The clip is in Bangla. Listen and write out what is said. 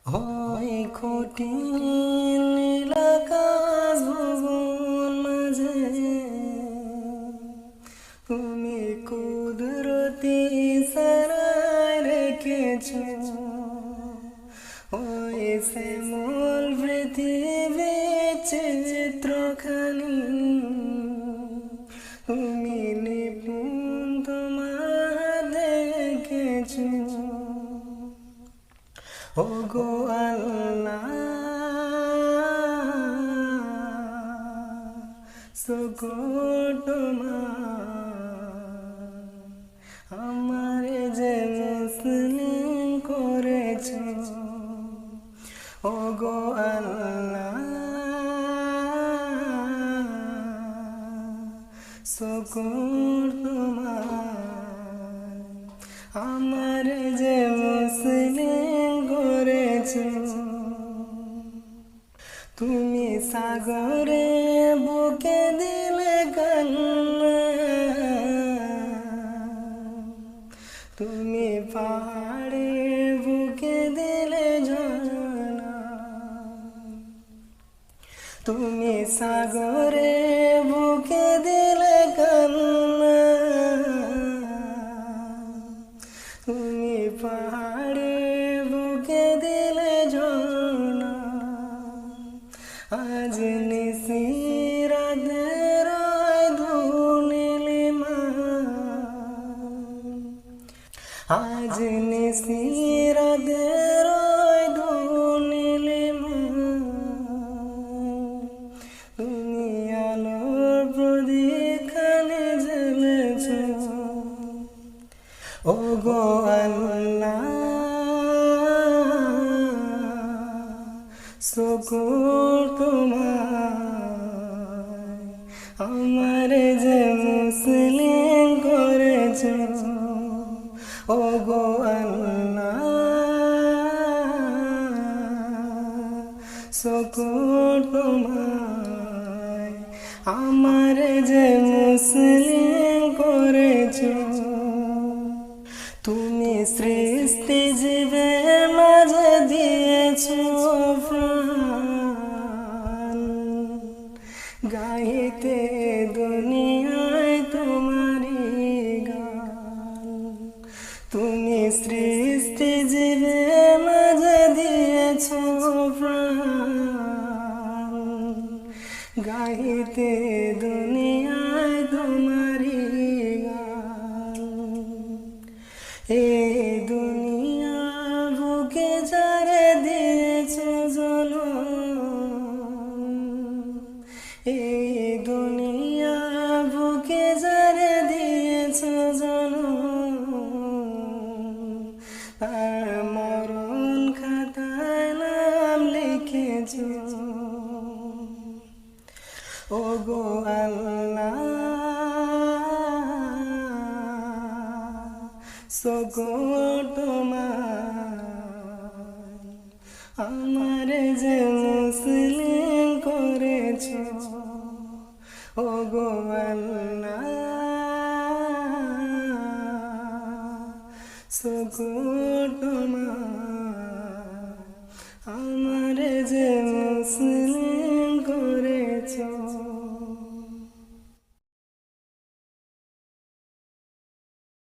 হয় কঠিন নীলাকাশ ভুবন মাঝে তুমি কুদরতি সারায় রেখেছ ওই শ্যামল পৃথিবী চিত্রখানি তুমি নিপুণ তোমার দেখেছ ওগো আল্লাহ শুকর তোমার আমারে যে মুসলিম করেছ ওগো আল্লাহ শুকর তোমার আমারে যে মুসলিম করেছ তুমি সাগরে বুকে দিলে কান্না তুমি পাহাড়ে বুকে দিলে ঝর্ণা তুমি সাগরে বুকে দিলে কান্না তুমি পাহাড়ে বুকে দিলে ঝর্ণা আজ নিশিরাতের ধুনিলিমা আজ নিশিরাতের ধুনিলিমা তুমি আলোর প্রদীপখানে জ্বেলেছ ওগো আল্লাহ শুকর তোমার আমারে যে মুসলিম করেছ ওগো আল্লাহ শুকর তোমার আমারে যে মুসলিম করেছ তুমি সৃষ্টি জীবের মাঝে দিয়েছ প্রাণ গাইতে দুনিয়ায় তোমারি গান তুমি সৃষ্টি জীবের মাঝে দিয়েছ প্রাণ গাইতে দুনিয়ায় তোমারি গান এই দুনিয়া বুকে যারে দিয়েছ জনম এই দুনিয়া বুকে যারে দিয়েছ জনম তার মরণ খাতায় নাম লিখেছ ওগো আল্লাহ শুকর তোমার আমারে যে মুসলিম করেছ ওগো আল্লাহ শুকর তোমার আমারে যে মুসলিম